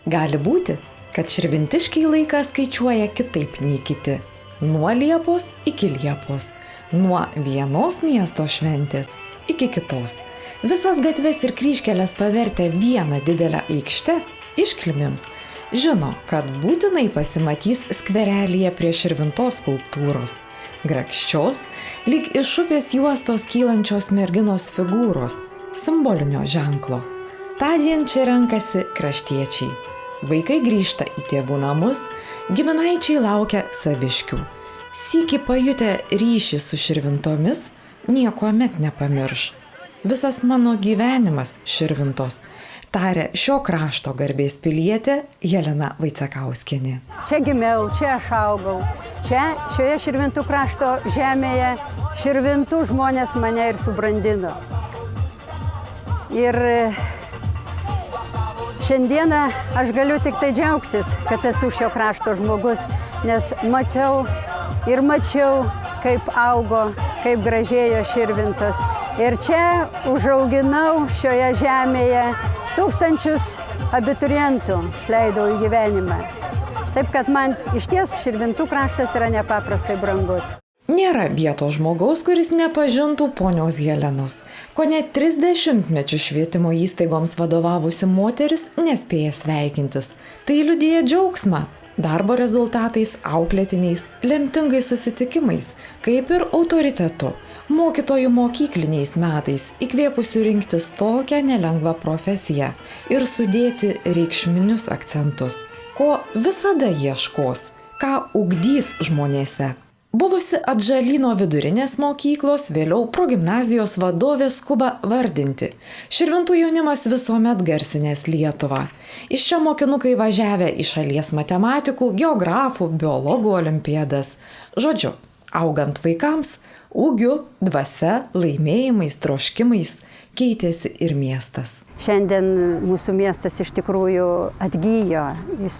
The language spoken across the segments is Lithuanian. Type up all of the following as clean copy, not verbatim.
Gali būti, kad širvintiškiai laiką skaičiuoja kitaip nei kiti. Nuo Liepos iki Liepos, nuo vienos miesto šventės iki kitos. Visas gatves ir kryžkeles pavertę vieną didelę aikštę iškilmėms, žino, kad būtinai pasimatys skverelyje prie Širvintos skulptūros, grakščios, lyg iš upės juostos kylančios merginos figūros, simbolinio ženklo. Tądien čia renkasi kraštiečiai. Vaikai grįžta į tėvų namus, giminaičiai laukia saviškių. Sykį pajutę ryšį su Širvintomis, niekuomet nepamirš. Visas mano gyvenimas Širvintos, tarė šio krašto garbės pilietė Jelena Vaicekauskienė. Čia gimiau, čia aš augau, čia šioje Širvintų krašto žemėje Širvintų žmonės mane ir subrandino. Ir šiandieną aš galiu tik tai džiaugtis, kad esu šio krašto žmogus, nes mačiau, kaip augo, kaip gražėjo Širvintos. Ir čia užauginau šioje žemėje tūkstančius abiturientų, išleidau į gyvenimą. Taip kad man išties Širvintų kraštas yra nepaprastai brangus. Nėra vietos žmogaus, kuris nepažintų ponios Jelenos. Kone 30 mečių švietimo įstaigoms vadovavusi moteris nespėja sveikintis. Tai liudija džiaugsmą, darbo rezultatais, auklėtiniais, lemtingais susitikimais, kaip ir autoritetu, mokytojų mokykliniais metais, įkvėpusių rinktis tokią nelengvą profesiją ir sudėti reikšminius akcentus, ko visada ieškos, ką ugdys žmonėse. Buvusi Atžalyno vidurinės mokyklos, vėliau progimnazijos vadovė skuba vardinti. Širvintų jaunimas visuomet garsinės Lietuvą. Iš čia mokinukai važiavę į šalies matematikų, geografų, biologų olimpiadas. Žodžiu, augant vaikams, ūgiu, dvasia, laimėjimais, troškimais keitėsi ir miestas. Šiandien mūsų miestas iš tikrųjų atgyjo, jis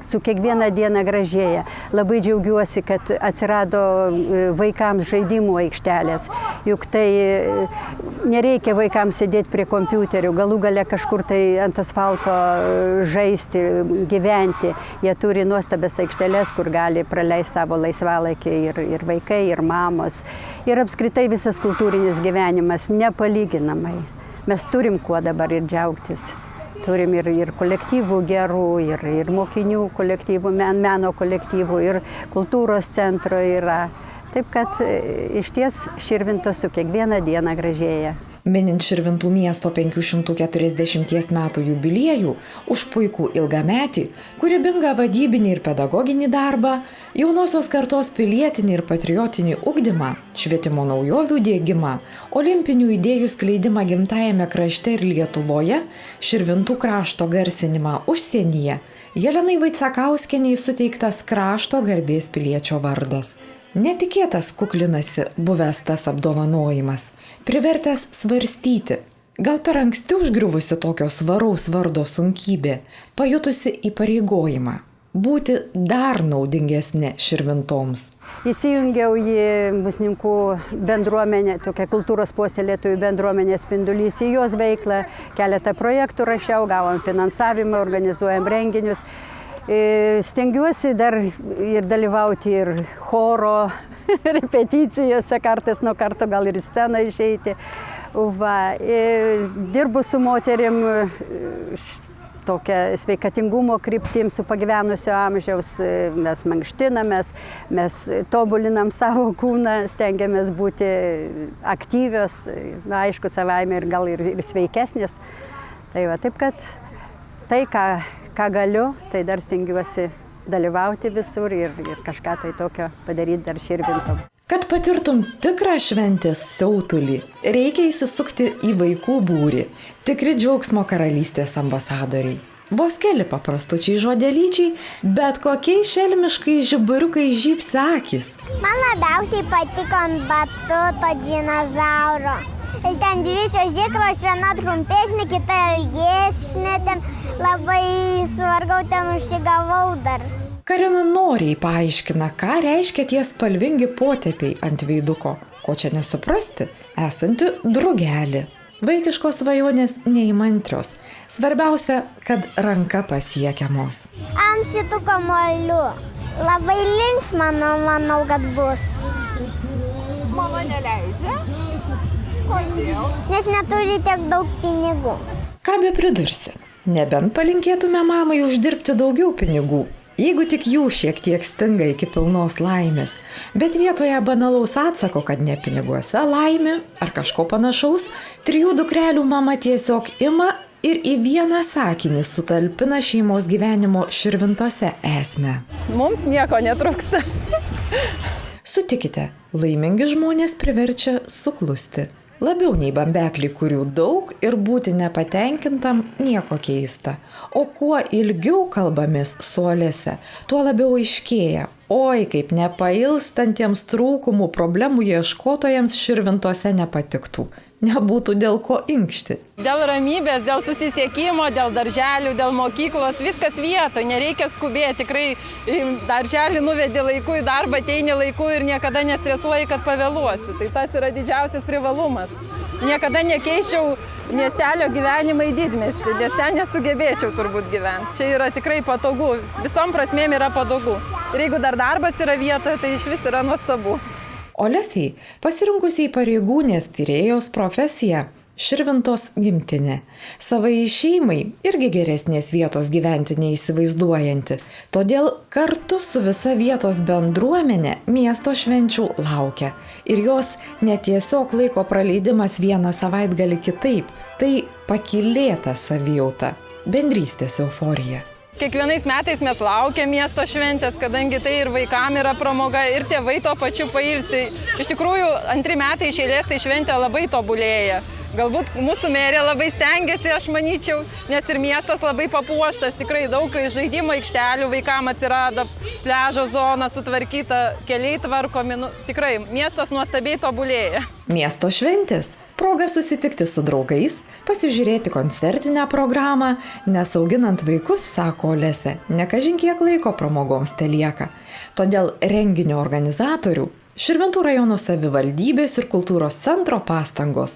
su kiekviena diena gražėja. Labai džiaugiuosi, kad atsirado vaikams žaidimų aikštelės, juk tai nereikia vaikams sėdėti prie kompiuterių, galų gale kažkur tai ant asfalto žaisti, gyventi. Jie turi nuostabias aikšteles, kur gali praleisti savo laisvalaikį ir vaikai, ir mamos. Ir apskritai visas kultūrinis gyvenimas nepalyginamai. Mes turim kuo dabar ir džiaugtis. Turim ir kolektyvų gerų, ir mokinių kolektyvų, meno kolektyvų, ir kultūros centro yra. Taip kad išties Širvintos su kiekviena diena gražėja. Minint Širvintų miesto 540 metų jubiliejų, už puikų ilgametį, kūrybingą vadybinį ir pedagoginį darbą, jaunosios kartos pilietinį ir patriotinį ugdymą, švietimo naujovių diegimą, olimpinių idėjų skleidimą gimtajame krašte ir Lietuvoje, Širvintų krašto garsinimą užsienyje, Jelenai Vaicekauskienei suteiktas krašto garbės piliečio vardas. Netikėtas kuklinasi buvęs tas apdovanojimas, privertęs svarstyti, gal per anksti užgriuvusi tokio svaraus vardo sunkybė, pajutusi įpareigojimą būti dar naudingesnė Širvintoms. Įsijungiau į Musninkų bendruomenę, tokią kultūros puoselėtojų bendruomenę Spindulys, į jos veiklą, keletą projektų rašiau, gavom finansavimą, organizuojam renginius. Stengiuosi dar ir dalyvauti ir choro repeticijose, kartais nuo karto gal ir į sceną išeiti. Dirbu su moterim tokią sveikatingumo kryptim, su pagyvenusio amžiaus, mes mankštinamės, mes tobulinam savo kūną, stengiamės būti aktyvios, na, aišku, savaime ir gal ir sveikesnės. Tai va, taip kad tai, ką galiu, tai dar stengiuosi dalyvauti visur ir kažką tai tokio padaryti dar Širvintom. Kad patirtum tikrą šventės siautulį, reikia įsisukti į vaikų būrį, tikri džiaugsmo karalystės ambasadoriai. Vos keli paprastučiai žodelyčiai, bet kokiais šelmiškais žiburiukais žybsi akys. Man labiausiai patiko ant batuto dinozauro. Ir ten dvi šios zikros, viena trumpesnė, kita ilgesnė, ten labai svargau, ten užsigavau dar. Karina noriai paaiškina, ką reiškia tie spalvingi potėpiai ant veiduko, ko čia nesuprasti, esanti drugelį. Vaikiškos svajonės neįmantrios. Svarbiausia, kad ranka pasiekiamos. Ant šitų kamuolių. Labai linksma, manau, kad bus. Mama neleidžia? Kodėl? Nes neturi tiek daug pinigų. Ką be pridursi? Nebent palinkėtume mamai uždirbti daugiau pinigų, jeigu tik jų šiek tiek stinga iki pilnos laimės. Bet vietoje banalaus atsako, kad ne piniguose laimė ar kažko panašaus, 3 dukrelių mama tiesiog ima ir į vieną sakinį sutalpina šeimos gyvenimo Širvintose esmę. Mums nieko netrūksta. Sutikite, laimingi žmonės priverčia suklusti. Labiau nei bambekliai, kurių daug ir būti nepatenkintam nieko keista. O kuo ilgiau kalbamės suolėse, tuo labiau aiškėja. Oi, kaip nepailstantiems trūkumų problemų ieškotojams Širvintose nepatiktų. Nebūtų dėl ko inkšti. Dėl ramybės, dėl susisiekimo, dėl darželių, dėl mokyklos, viskas vietoje, nereikia skubėti. Tikrai darželį nuvedi laiku, į darbą ateini laiku ir niekada nestresuoji, kad pavėluosi. Tai tas yra didžiausias privalumas. Niekada nekeičiau miestelio gyvenimą į didmiestį, nes ten nesugebėčiau turbūt gyventi. Čia yra tikrai patogu, visom prasmėm yra patogu. Ir jeigu dar darbas yra vietoje, tai iš vis yra nuostabu. Olesiai, pasirinkusiai pareigūnės tyrėjos profesiją, Širvintos gimtinė. Savai šeimai irgi geresnės vietos gyventi neįsivaizduojanti. Todėl kartu su visa vietos bendruomenė miesto švenčių laukia. Ir jos netiesiog laiko praleidimas vieną savaitgalį kitaip. Tai pakylėta savijauta, bendrystės euforija. Kiekvienais metais mes laukiam miesto šventės, kadangi tai ir vaikam yra pramoga, ir tėvai to pačiu pailsi. Iš tikrųjų, 2 metai iš eilės tai šventė labai tobulėja. Galbūt mūsų merė labai stengiasi, aš manyčiau, nes ir miestas labai papuoštas. Tikrai daug žaidimo aikštelių vaikam atsirado, pliažo zona sutvarkyta, keliai tvarkomi. Tikrai miestas nuostabiai tobulėja. Miesto šventės. Proga susitikti su draugais, pasižiūrėti koncertinę programą, nes auginant vaikus, sako Olesė, ne kažin kiek laiko pramogoms telieka. Todėl renginio organizatorių, Širvintų rajono savivaldybės ir kultūros centro pastangos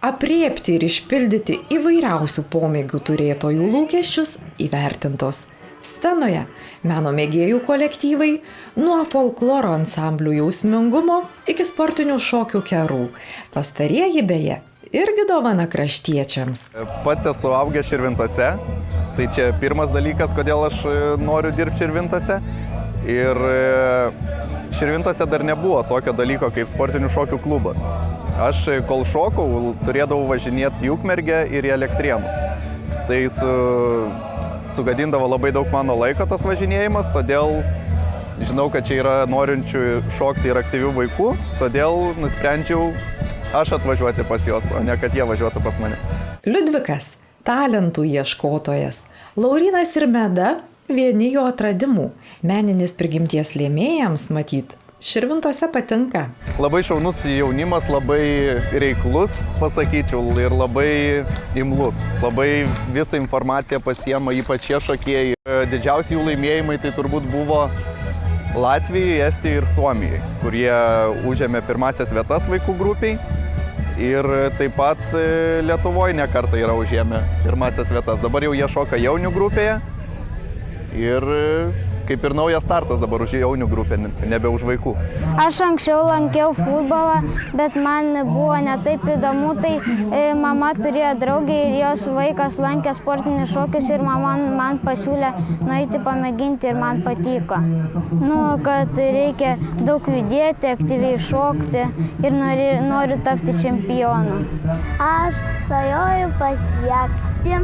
aprėpti ir išpildyti įvairiausių pomėgių turėtojų lūkesčius įvertintos. Scenoje meno mėgėjų kolektyvai, nuo folkloro ansamblių jausmingumo iki sportinių šokių kerų. Pastarieji beje irgi dovana kraštiečiams. Pats esu augęs Širvintose, tai čia pirmas dalykas, kodėl aš noriu dirbti Širvintose. Ir Širvintose dar nebuvo tokio dalyko kaip sportinių šokių klubas. Aš kol šokau, turėdavau važinėti į Ukmergę ir į Elektrėnus. Tai sugadindavo labai daug mano laiko tas važinėjimas, todėl žinau, kad čia yra norinčių šokti ir aktyvių vaikų, todėl nusprendžiau aš atvažiuoti pas juos, o ne kad jie važiuotų pas mane. Liudvikas – talentų ieškotojas. Laurynas ir Meda – vieni jo atradimų. Meninis prigimties lėmėjams, matyt, Širvintose patinka. Labai šaunus jaunimas, labai reiklus, pasakyčiau, ir labai imlus. Labai visą informaciją pasiema, ypač šie šokėjai. Didžiausi jų laimėjimai tai turbūt buvo Latvijai, Estijai ir Suomijai, kurie užėmė pirmasias vietas vaikų grupiai. Ir taip pat Lietuvoje ne kartą yra užėmę pirmasias vietas. Dabar jau jie šoka jaunių grupėje. Ir kaip ir naujas startas dabar už jaunių grupę, nebe už vaikų. Aš anksčiau lankiau futbolą, bet man buvo netaip įdomu, tai mama turėjo draugę ir jos vaikas lankė sportinius šokius ir mama man pasiūlė nueiti pamėginti ir man patiko. Kad reikia daug judėti, aktyviai šokti ir noriu tapti čempionu. Aš svajoju pasiekti,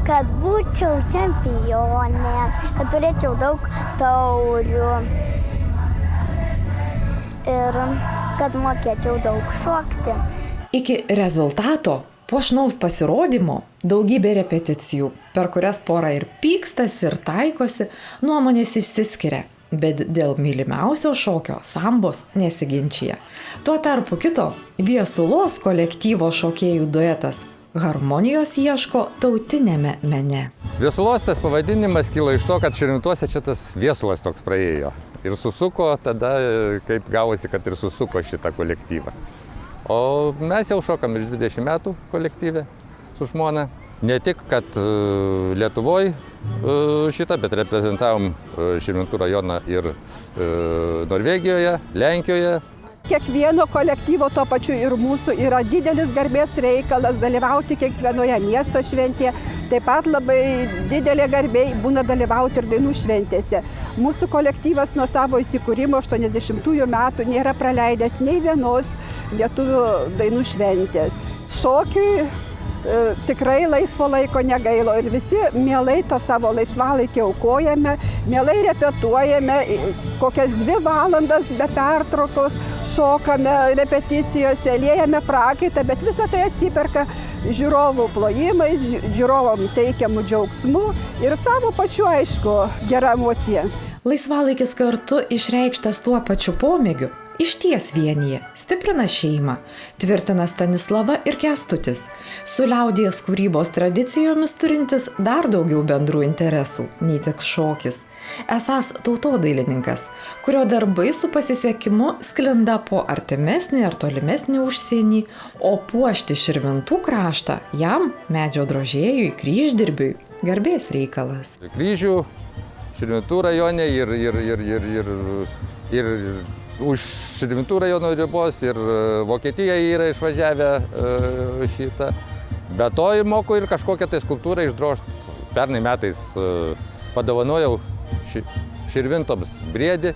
kad būčiau čempionė, kad turėčiau daug taurių ir kad mokėčiau daug šokti. Iki rezultato, puošnaus pasirodymo, daugybė repeticijų, per kurias pora ir pykstasi, ir taikosi, nuomonės išsiskiria, bet dėl mylimiausio šokio sambos nesiginčija. Tuo tarpu kito Viesulos kolektyvo šokėjų duetas harmonijos ieško tautinėme mene. Viesulos tas pavadinimas kilo iš to, kad Širvintuose čia tas Viesulas toks praėjo. Ir susuko tada, kaip gavosi, kad ir susuko šitą kolektyvą. O mes jau šokam iš 20 metų kolektyve su žmona. Ne tik, kad Lietuvoje šitą, bet reprezentavom Širvintų rajoną ir Norvegijoje, Lenkijoje. Kiekvieno kolektyvo, tuo pačiu ir mūsų, yra didelis garbės reikalas dalyvauti kiekvienoje miesto šventėje. Taip pat labai didelė garbė būna dalyvauti ir dainų šventėse. Mūsų kolektyvas nuo savo įsikūrimo 80-ųjų metų nėra praleidęs nei vienos lietuvių dainų šventės. Šokiui tikrai laisvo laiko negailo ir visi mielai tą savo laisvalaikį aukojame, mielai repetuojame, kokias 2 valandas be pertraukos šokame repeticijose, liejame prakaitą, bet visą tai atsiperka žiūrovų plojimais, žiūrovom teikiamų džiaugsmų ir savo pačiu, aišku, gerą emociją. Laisvalaikis kartu išreikštas tuo pačiu pomėgiu išties vienyje, stiprina šeimą, tvirtina Stanislava ir Kęstutis, su liaudies kūrybos tradicijomis turintis dar daugiau bendrų interesų, nei tik šokis. Esąs tautodailininkas, kurio darbai su pasisekimu sklinda po artimesnį ar tolimesnį užsienį, o puošti Širvintų kraštą jam, medžio drožėjui, kryždirbiui, garbės reikalas. Kryžių Širvintų rajone ir už Širvintų rajono ribos ir Vokietijoje yra išvažiavę šitą. Be to moku ir kažkokią tai skulptūrą išdrožti. Pernai metais padovanojau Širvintoms briedį.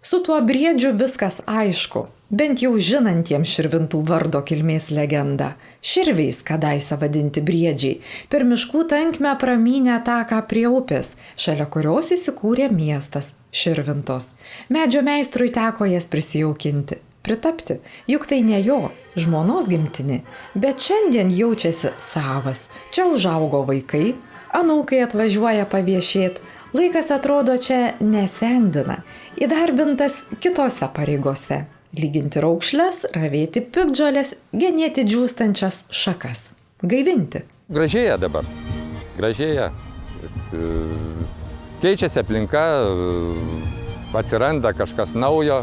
Su tuo briedžiu viskas aišku, bent jau žinantiems Širvintų vardo kilmės legendą. Širviais kadaise vadinti briedžiai, per miškų tankmę pramynę taką prie upės, šalia kurios įsikūrė miestas Širvintos. Medžio meistrui teko jas prisijaukinti, pritapti, juk tai ne jo, žmonos gimtinė, bet šiandien jaučiasi savas. Čia užaugo vaikai, anūkai atvažiuoja paviešėti, laikas atrodo čia nesendina, įdarbintas kitose pareigose. Lyginti raukšles, ravėti piktžolės, genėti džiūstančias šakas. Gaivinti. Gražėja dabar. Gražėja. Keičiasi aplinka, atsiranda kažkas naujo.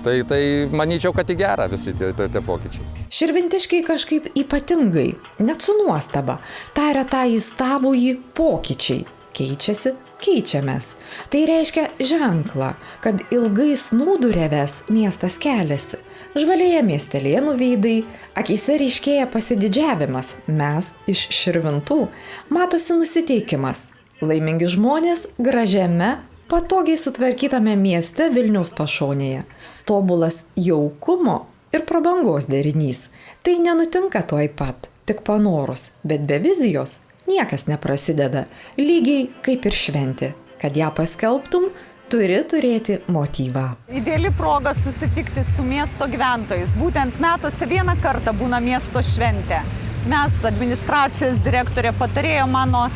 Tai manyčiau, kad į gerą visi tie pokyčiai. Širvintiškiai kažkaip ypatingai, net su nuostaba, taria tą įstabųjį pokyčiai. Keičiasi, keičiamės. Tai reiškia ženklą, kad ilgai snūduriavęs miestas keliasi. Žvalėja miestelėnų veidai, akyse ryškėja pasididžiavimas, mes iš Širvintų, matosi nusiteikimas. Laimingi žmonės gražiame, patogiai sutvarkytame mieste Vilniaus pašonėje. Tobulas jaukumo ir prabangos derinys. Tai nenutinka tuoj pat, tik panorus, bet be vizijos niekas neprasideda, lygiai kaip ir šventė. Kad ją paskelbtum, turi turėti motyvą. Ideali proga susitikti su miesto gyventojais. Būtent metuose vieną kartą būna miesto šventė. Mes, administracijos direktorė, patarėjo mano,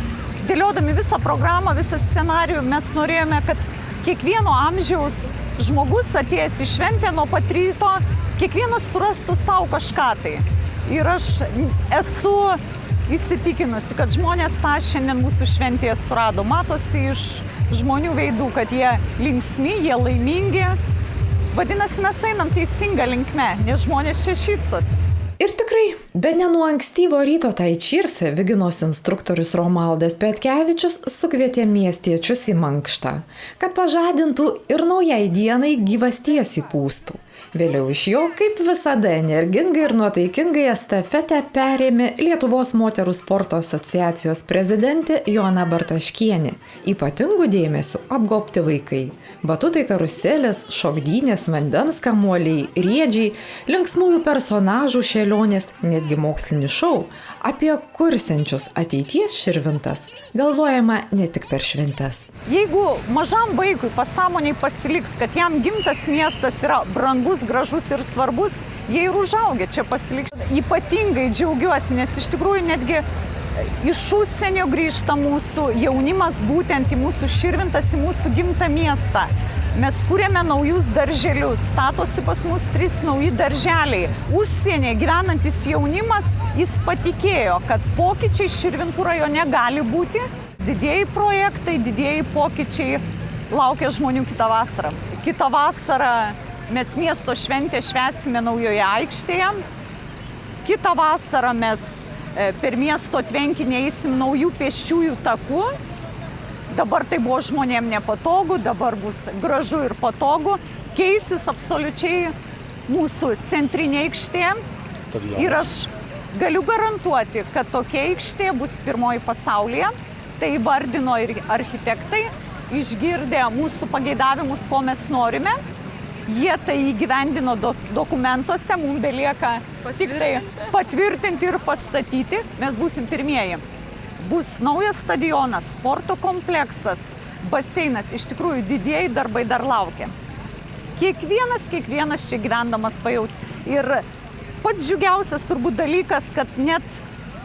dėliodami visą programą, visą scenarijų, mes norėjome, kad kiekvieno amžiaus žmogus atėjęs į šventę nuo pat ryto, kiekvienas surastų savo kažką tai. Ir aš esu įsitikinusi, kad žmonės tą šiandien mūsų šventėje surado. Matosi iš žmonių veidų, kad jie linksmi, jie laimingi. Vadinasi, mes einam teisinga linkme, nes žmonės čia šypsosi. Ir tikrai, be ne nuo ankstyvo ryto tai čirse Viginos instruktorius Romaldas Petkevičius sukvietė miestiečius į mankštą, kad pažadintų ir naujai dienai gyvasties įpūstų. Vėliau iš jo, kaip visada, energingai ir nuotaikingai estafetę perėmė Lietuvos moterų sporto asociacijos prezidentė Joana Bartaškienė. Ypatingų dėmesių apgobti vaikai. Batutai karuselės, šokdynės, vandens kamuoliai, riedžiai, linksmųjų personažų šėlionės, netgi mokslinis šou apie kursiančius ateities Širvintas galvojama ne tik per šventes. Jeigu mažam vaikui pasąmoniai pasiliks, kad jam gimtas miestas yra brangus, gražus ir svarbus, jie ir užaugę čia pasiliks. Ypatingai džiaugiuosi, nes iš tikrųjų netgi iš užsienio grįžta mūsų jaunimas būtent į mūsų Širvintas, į mūsų gimtą miestą. Mes kūrėme naujus darželius, statosi pas mus 3 nauji darželiai. Užsienyje gyvenantis jaunimas, jis patikėjo, kad pokyčiai Širvintų rajone gali būti. Didieji projektai, didieji pokyčiai laukia žmonių kitą vasarą. Kitą vasarą mes miesto šventę švęsime Naujoje aikštėje. Kitą vasarą mes per miesto tvenkinį eisim naujų pėsčiųjų takų. Dabar tai buvo žmonėm nepatogu, dabar bus gražu ir patogu. Keisis absoliučiai mūsų centrinė aikštė. Ir aš galiu garantuoti, kad tokia aikštė bus pirmoji pasaulyje. Tai vardino ir architektai, išgirdę mūsų pageidavimus, ko mes norime. Jie tai įgyvendino dokumentuose, mums belieka tik tai patvirtinti ir pastatyti. Mes būsim pirmieji. Bus naujas stadionas, sporto kompleksas, baseinas. Iš tikrųjų, didieji darbai dar laukia. Kiekvienas čia gyvendamas pajaus. Ir pats džiugiausias turbūt dalykas, kad net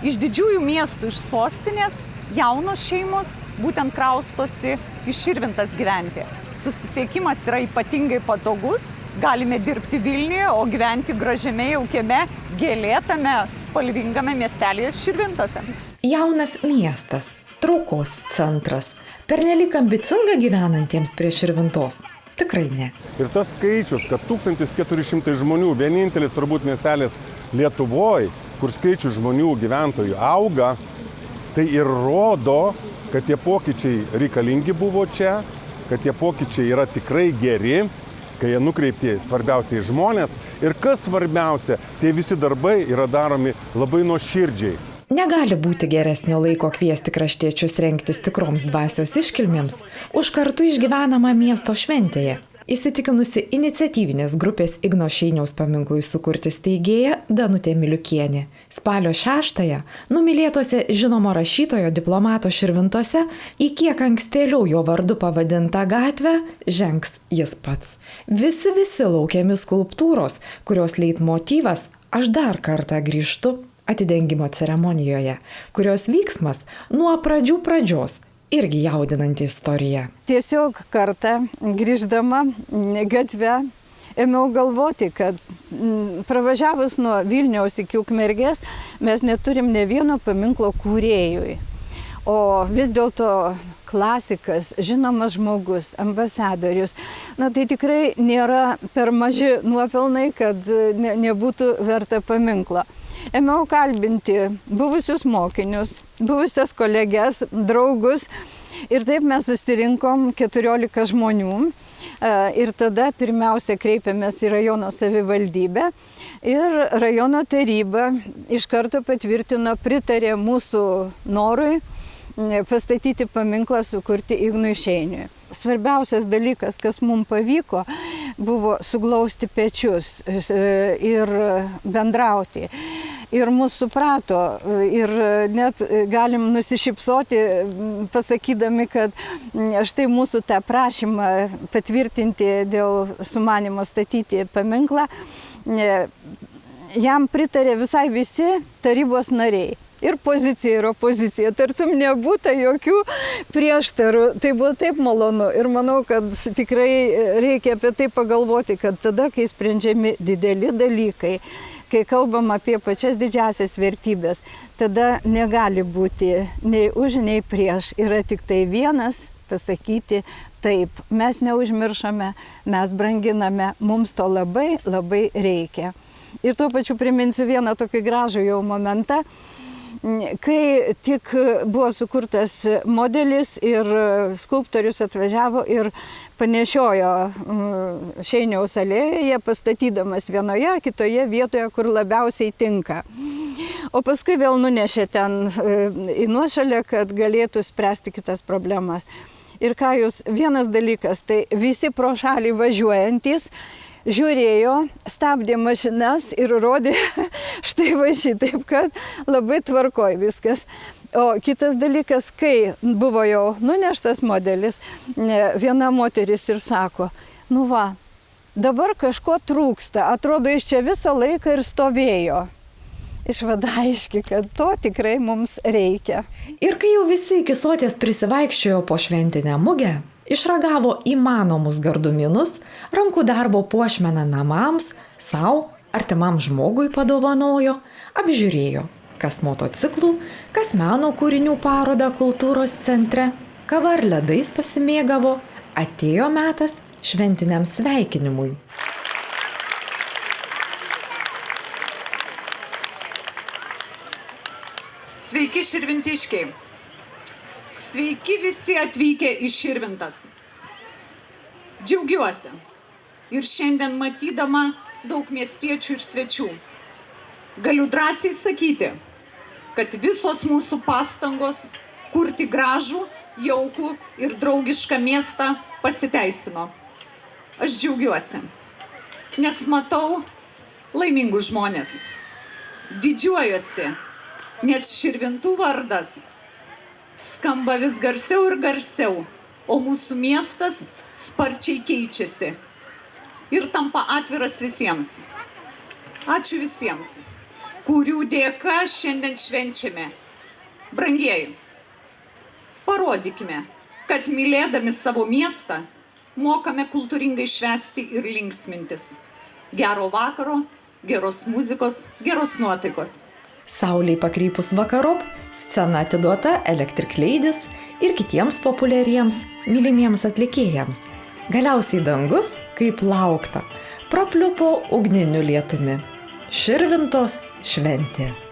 iš didžiųjų miestų, iš sostinės, jaunos šeimos būtent kraustosi į Širvintas gyventi. Susisiekimas yra ypatingai patogus, galime dirbti Vilniuje, o gyventi gražiame, jaukiame, gėlėtame, spalvingame miestelėje Širvintose. Jaunas miestas, traukos centras, pernelyg ambicinga gyvenantiems prie Širvintos? Tikrai ne. Ir tas skaičius, kad 1400 žmonių, vienintelis turbūt miestelis Lietuvoje, kur skaičius žmonių gyventojų auga, tai ir rodo, kad tie pokyčiai reikalingi buvo čia, kad tie pokyčiai yra tikrai geri, kai jie nukreipti svarbiausiai žmonės. Ir kas svarbiausia, tie visi darbai yra daromi labai nuoširdžiai. Negali būti geresnio laiko kviesti kraštiečius rengtis tikroms dvasios iškilmėms už kartu išgyvenamą miesto šventėje. Įsitikinusi iniciatyvinės grupės Igno Šeiniaus paminklui sukurti steigėja Danutė Miliukienė. Spalio 6-ąją numylėtose žinomo rašytojo diplomato Širvintose į kiek ankstėliau jo vardu pavadintą gatvę žengs jis pats. Visi laukiami skulptūros, kurios leitmotyvas "Aš dar kartą grįžtu" atidengimo ceremonijoje, kurios vyksmas nuo pradžių pradžios irgi jaudinanti istorija. Tiesiog kartą grįždama gatve ėmiau galvoti, kad pravažiavus nuo Vilniaus iki Ukmergės mes neturim ne vieno paminklo kūrėjui. O vis dėlto klasikas, žinomas žmogus, ambasadorius, tai tikrai nėra per maži nuopelnai, kad nebūtų verta paminklo. Ėmiau kalbinti buvusius mokinius, buvusias kolegės, draugus ir taip mes susirinkom 14 žmonių. Ir tada pirmiausia kreipėmės į rajono savivaldybę ir rajono taryba iš karto patvirtino, pritarė mūsų norui pastatyti paminklą, sukurti Ignui Šeiniui. Svarbiausias dalykas, kas mums pavyko, buvo suglausti pečius ir bendrauti. Ir mūsų suprato, ir net galim nusišypsoti, pasakydami, kad štai mūsų tą prašymą patvirtinti dėl sumanimo statyti paminklą, jam pritarė visai visi tarybos nariai. Ir pozicija, ir opozicija. Tartum nebūta jokių prieštarų. Tai buvo taip malonu. Ir manau, kad tikrai reikia apie tai pagalvoti, kad tada, kai sprendžiami dideli dalykai, kai kalbam apie pačias didžiasias vertybės, tada negali būti nei už, nei prieš. Yra tik tai vienas pasakyti taip. Mes neužmiršame, mes branginame, mums to labai, labai reikia. Ir tuo pačiu priminsiu vieną tokį gražų jau momentą. Kai tik buvo sukurtas modelis ir skulptorius atvažiavo ir panešiojo Šeiniaus alėjoje, pastatydamas vienoje, kitoje vietoje, kur labiausiai tinka. O paskui vėl nunešė ten į nuošalę, kad galėtų spręsti kitas problemas. Ir ką jūs, vienas dalykas, tai visi pro šalį važiuojantys žiūrėjo, stabdė mašinas ir rodė štai va šitaip, kad labai tvarkoj viskas. O kitas dalykas, kai buvo jau nuneštas modelis, viena moteris ir sako, nu va, dabar kažko trūksta, atrodo, iš čia visą laiką ir stovėjo. Išvada aiški, kad to tikrai mums reikia. Ir kai jau visi iki soties prisivaikščiojo po šventinę mugę, išragavo įmanomus gardumynus, rankų darbo puošmeną namams, savo, artimam žmogui padovanojo, apžiūrėjo, kas motociklų, kas meno kūrinių parodą kultūros centre, kava ar ledais pasimėgavo, atėjo metas šventiniam sveikinimui. Sveiki širvintiškiai. Sveiki visi atvykę į Širvintas. Džiaugiuosi ir šiandien matydama daug miestiečių ir svečių. Galiu drąsiai sakyti, kad visos mūsų pastangos kurti gražų, jaukų ir draugišką miestą pasiteisino. Aš džiaugiuosi, nes matau laimingus žmonės. Didžiuojuosi, nes Širvintų vardas skamba vis garsiau ir garsiau, o mūsų miestas sparčiai keičiasi ir tampa atviras visiems. Ačiū visiems, kurių dėka šiandien švenčiame. Brangieji, parodykime, kad mylėdami savo miestą mokame kultūringai švęsti ir linksmintis. Gero vakaro, geros muzikos, geros nuotaikos. Saulei pakrypus vakarop, scena atiduota Electric Ladies ir kitiems populiariems, mylimiems atlikėjams. Galiausiai dangus, kaip laukta, prapliupo ugniniu lietumi. Širvintos šventė.